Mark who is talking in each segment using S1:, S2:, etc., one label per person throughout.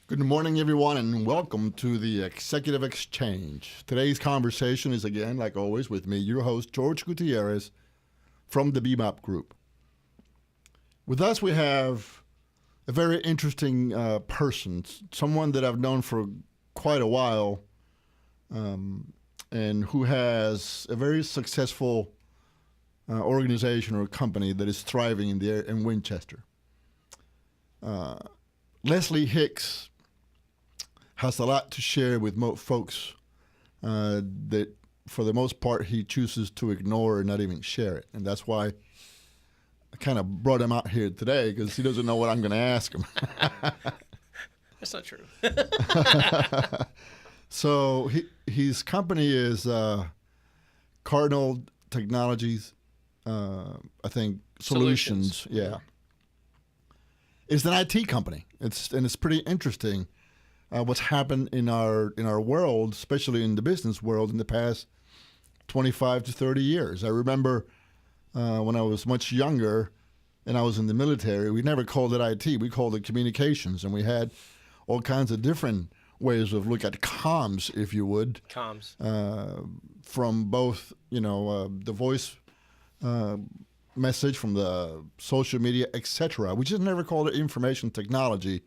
S1: Good morning, everyone, and welcome to the Executive Exchange. Today's conversation is again, like always, with me, your host, George Gutierrez from the BMAP Group. With us, we have a very interesting person, someone that I've known for quite a while, and who has a very successful organization or company that is thriving in Winchester. Leslie Hicks has a lot to share with folks that, for the most part, he chooses to ignore and not even share it. And that's why I kind of brought him out here today, because he doesn't know what I'm going to ask him.
S2: That's not true.
S1: So his company is Cardinal Technologies, I think, Solutions. Yeah. It's an IT company. It's pretty interesting what's happened in our world, especially in the business world, in the past 25 to 30 years. I remember when I was much younger and I was in the military, we never called it IT. We called it communications, and we had all kinds of different ways of look at comms, if you would.
S2: Comms.
S1: From both, the voice message, from the social media, etc. We just never called it information technology,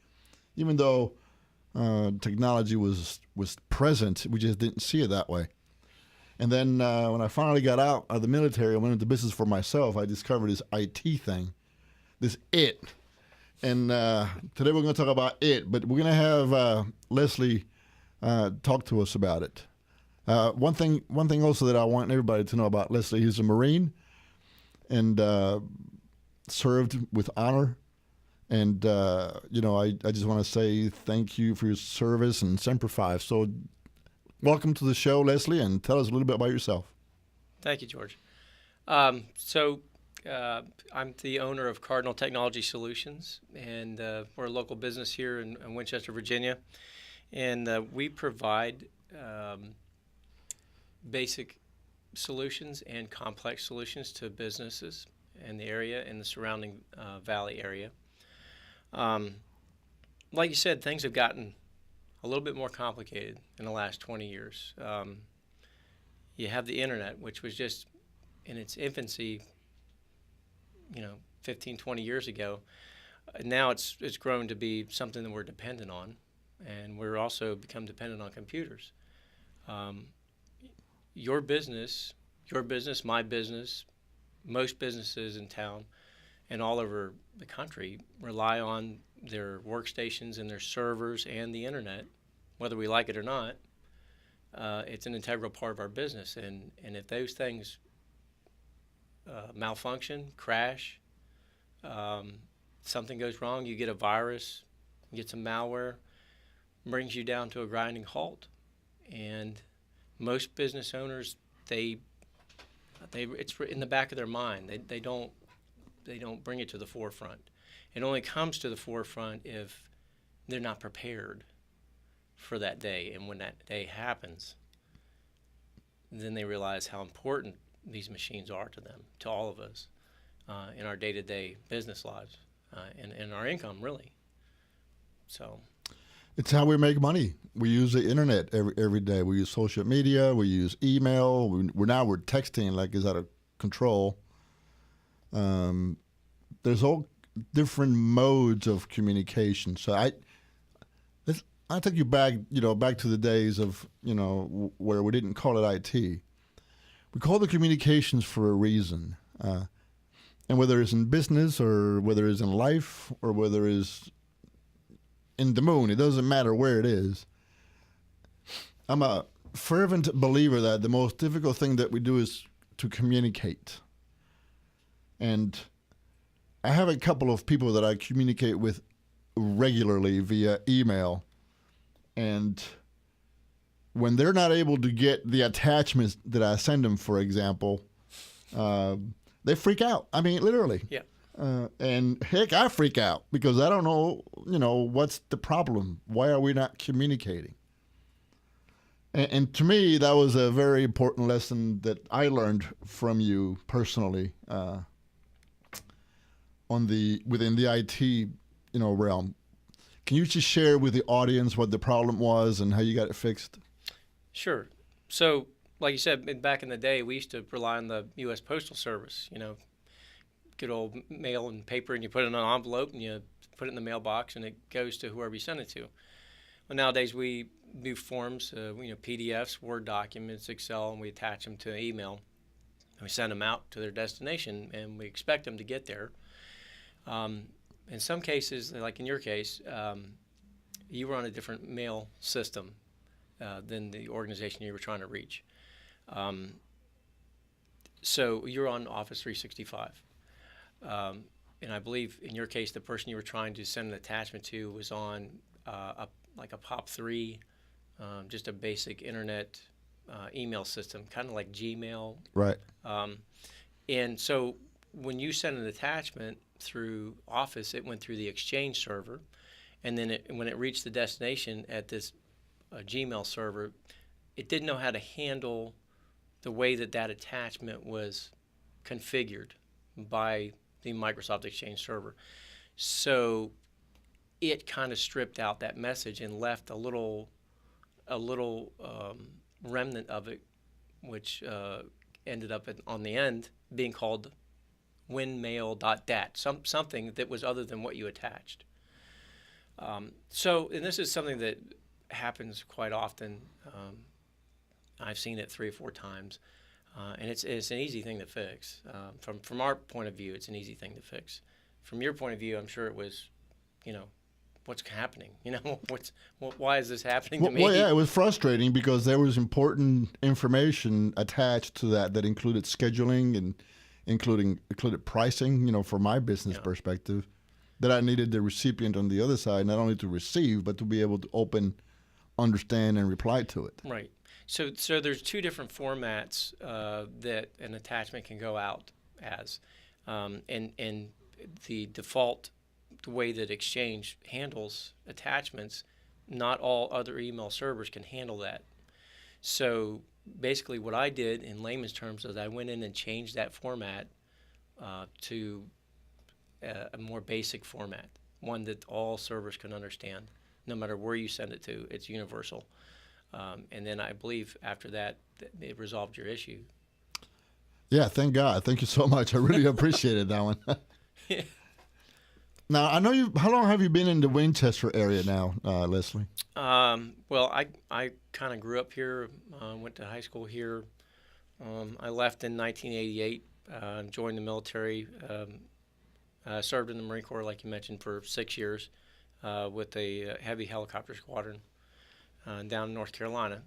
S1: even though technology was present. We just didn't see it that way. And then when I finally got out of the military and went into business for myself, I discovered this IT thing, this IT. And today we're going to talk about it, but we're going to have Leslie talk to us about it. One thing also that I want everybody to know about Leslie: he's a Marine and served with honor. And, I just want to say thank you for your service and Semper Fi. So welcome to the show, Leslie, and tell us a little bit about yourself.
S2: Thank you, George. I'm the owner of Cardinal Technology Solutions, and we're a local business here in Winchester, Virginia. And we provide basic solutions and complex solutions to businesses in the area and the surrounding valley area. Like you said, things have gotten a little bit more complicated in the last 20 years. You have the internet, which was just in its infancy, 15, 20 years ago. Now it's grown to be something that we're dependent on, and we're also become dependent on computers. Your business, my business, most businesses in town and all over the country rely on their workstations and their servers and the internet, whether we like it or not. It's an integral part of our business, and if those things malfunction, crash, something goes wrong, you get a virus, you get some malware, brings you down to a grinding halt. And most business owners, it's in the back of their mind. They don't bring it to the forefront. It only comes to the forefront if they're not prepared for that day. And when that day happens, then they realize how important these machines are to them, to all of us, in our day-to-day business lives, and our income, really. So
S1: it's how we make money. We use the internet every day. We use social media. We use email. We're texting like it's out of control. There's all different modes of communication. So I take you back, back to the days of, where we didn't call it IT. We call the communications for a reason. And whether it's in business or whether it's in life or whether it's in the moon, it doesn't matter where it is. I'm a fervent believer that the most difficult thing that we do is to communicate. And I have a couple of people that I communicate with regularly via email. And when they're not able to get the attachments that I send them, for example, they freak out. I mean, literally.
S2: Yeah.
S1: And heck, I freak out because I don't know, what's the problem? Why are we not communicating? And to me, that was a very important lesson that I learned from you personally within the IT realm. Can you just share with the audience what the problem was and how you got it fixed?
S2: Sure. So, like you said, back in the day, we used to rely on the U.S. Postal Service. Good old mail and paper, and you put it in an envelope and you put it in the mailbox, and it goes to whoever you send it to. Well, nowadays we do forms, PDFs, Word documents, Excel, and we attach them to email. And we send them out to their destination, and we expect them to get there. In some cases, like in your case, you were on a different mail system than the organization you were trying to reach. So you're on Office 365. And I believe in your case, the person you were trying to send an attachment to was on a POP3, just a basic internet email system, kind of like Gmail.
S1: Right.
S2: And so when you send an attachment through Office, it went through the Exchange server, and then when it reached the destination at this Gmail server, it didn't know how to handle the way that attachment was configured by the Microsoft Exchange server. So it kind of stripped out that message and left a little remnant of it, which ended up on the end being called winmail.dat, something that was other than what you attached. And this is something that happens quite often. I've seen it 3 or 4 times. And it's an easy thing to fix. From our point of view, it's an easy thing to fix. From your point of view, I'm sure it was, what's happening? Why is this happening to me?
S1: Well, yeah, it was frustrating because there was important information attached to that included scheduling and included pricing, from my business perspective, that I needed the recipient on the other side not only to receive, but to be able to open, understand, and reply to it.
S2: Right. So there's 2 different formats that an attachment can go out as, and the default, the way that Exchange handles attachments, not all other email servers can handle that. So basically, what I did in layman's terms is I went in and changed that format to a more basic format, one that all servers can understand, no matter where you send it to. It's universal. And then I believe after that, it resolved your issue.
S1: Yeah, thank God. Thank you so much. I really appreciated that one. Now, I know you. How long have you been in the Winchester area now, Leslie?
S2: Well, I kind of grew up here, went to high school here. I left in 1988, joined the military, served in the Marine Corps, like you mentioned, for 6 years with a heavy helicopter squadron. Down in North Carolina.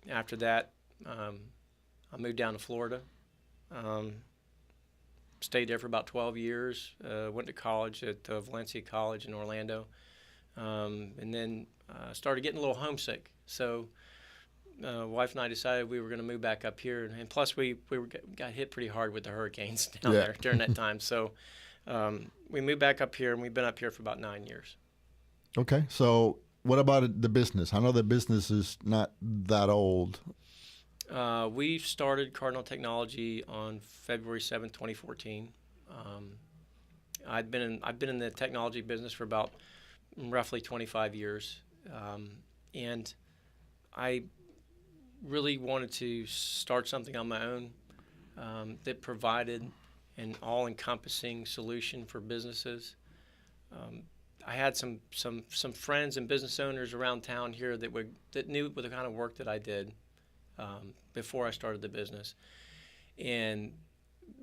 S2: After that, I moved down to Florida. Stayed there for about 12 years. Went to college at Valencia College in Orlando, and then started getting a little homesick. So, wife and I decided we were going to move back up here, and plus we got hit pretty hard with the hurricanes down there during that time. So, we moved back up here, and we've been up here for about 9 years.
S1: Okay, so. What about the business? I know the business is not that old.
S2: We started Cardinal Technology on February 7th, 2014. I've been in the technology business for about roughly 25 years, and I really wanted to start something on my own that provided an all-encompassing solution for businesses. I had some friends and business owners around town here that knew the kind of work that I did before I started the business, and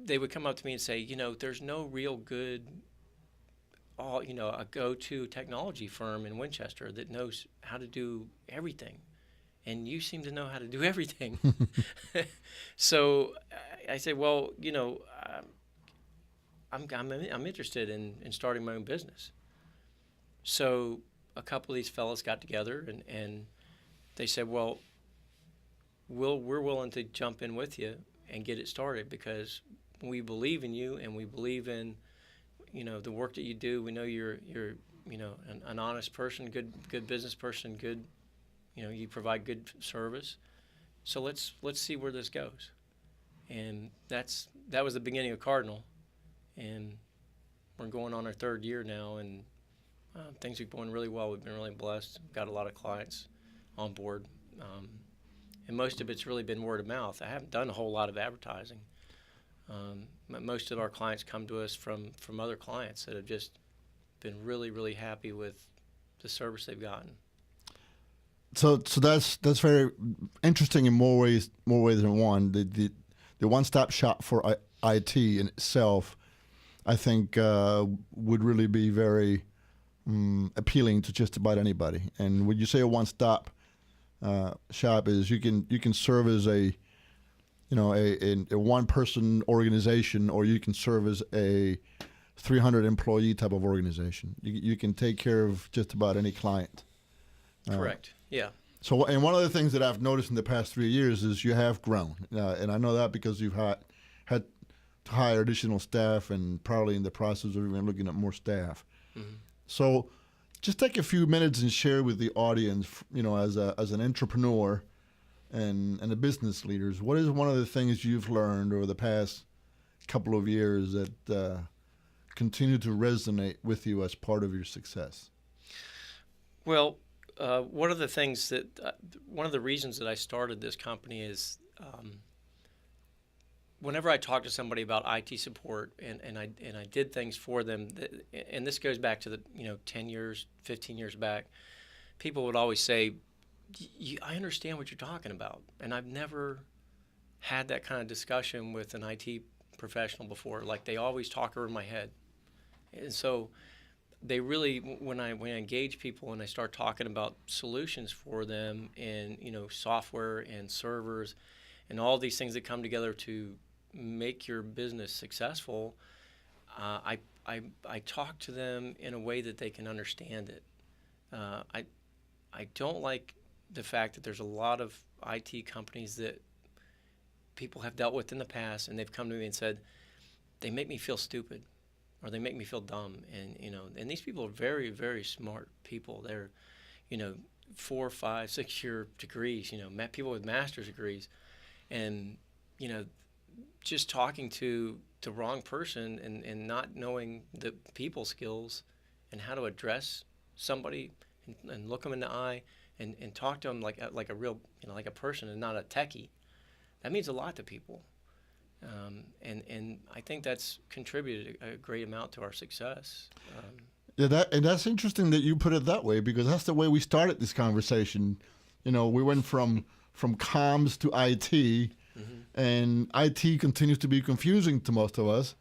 S2: they would come up to me and say, there's no real good, a go-to technology firm in Winchester that knows how to do everything, and you seem to know how to do everything. So I said, well, I'm interested in starting my own business. So a couple of these fellows got together and they said, well, we're willing to jump in with you and get it started because we believe in you and we believe in, the work that you do. We know you're an honest person, good business person, good, you provide good service. So let's see where this goes. And that was the beginning of Cardinal, and we're going on our 3rd year now, and Things are going really well. We've been really blessed. We've got a lot of clients on board. And most of it's really been word of mouth. I haven't done a whole lot of advertising. Most of our clients come to us from other clients that have just been really, really happy with the service they've gotten.
S1: So that's very interesting in more ways than one. The one-stop shop for IT in itself, I think, would really be very appealing to just about anybody. And when you say a one-stop shop, is you can serve as a one-person organization, or you can serve as a 300 employee type of organization. You can take care of just about any client.
S2: Correct. Yeah.
S1: So, and one of the things that I've noticed in the past 3 years is you have grown, and I know that because you've had to hire additional staff, and probably in the process of even looking at more staff. Mm-hmm. So, just take a few minutes and share with the audience, as an entrepreneur and a business leaders, what is one of the things you've learned over the past couple of years that continue to resonate with you as part of your success?
S2: Well, one of the reasons that I started this company is whenever I talk to somebody about IT support and I did things for them, and this goes back to the 10 years, 15 years back, people would always say, I understand what you're talking about, and I've never had that kind of discussion with an IT professional before. Like, they always talk over my head, and so they really, when I engage people and I start talking about solutions for them, and software and servers and all these things that come together to make your business successful, I talk to them in a way that they can understand it. I don't like the fact that there's a lot of IT companies that people have dealt with in the past, and they've come to me and said, they make me feel stupid, or they make me feel dumb. And these people are very, very smart people. They're 4, 5, 6 year degrees, people with master's degrees, and just talking to the wrong person and not knowing the people skills and how to address somebody and look them in the eye and talk to them like a real, like a person and not a techie. That means a lot to people. And I think that's contributed a great amount to our success.
S1: That's interesting that you put it that way, because that's the way we started this conversation. We went from comms to IT, mm-hmm. and IT continues to be confusing to most of us.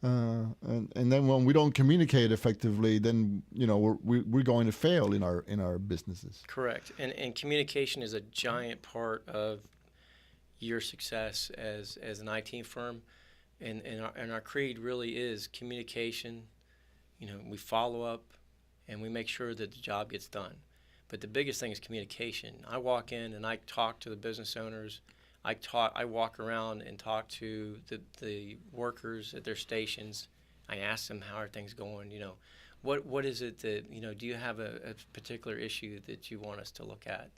S1: And then when we don't communicate effectively, then we're going to fail in our businesses.
S2: Correct. And communication is a giant part of your success as an IT firm, and our creed really is communication. We follow up and we make sure that the job gets done. But the biggest thing is communication. I walk in and I talk to the business owners. I walk around and talk to the workers at their stations. I ask them, how are things going? What is it that, do you have a particular issue that you want us to look at?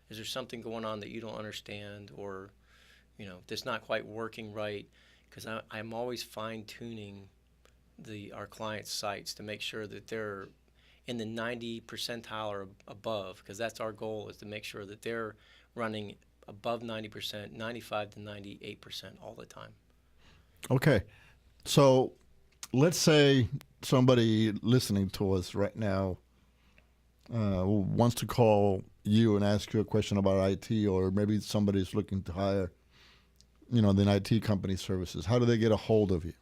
S2: Is there something going on that you don't understand, or, that's not quite working right? Because I'm always fine-tuning our clients' sites to make sure that they're in the 90 percentile or above, because that's our goal, is to make sure that they're running above 90%, 95 to 98% all the time.
S1: Okay. So let's say somebody listening to us right now wants to call you and ask you a question about IT, or maybe somebody's looking to hire, the IT company services. How do they get a hold of you?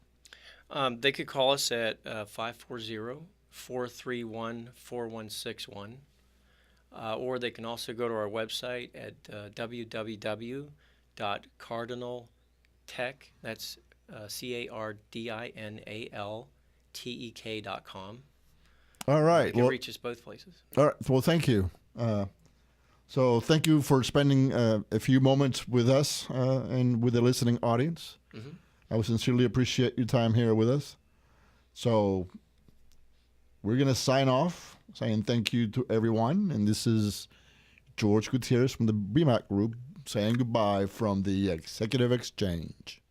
S2: They could call us at 540-431-4161. Or they can also go to our website at www.cardinaltech, that's CARDINALTEK.com.
S1: All right.
S2: They can reach us both places.
S1: All right. Well, thank you. So thank you for spending a few moments with us and with the listening audience. Mm-hmm. I would sincerely appreciate your time here with us. So we're going to sign off, saying thank you to everyone. And this is George Gutierrez from the BMAC Group saying goodbye from the Executive Exchange.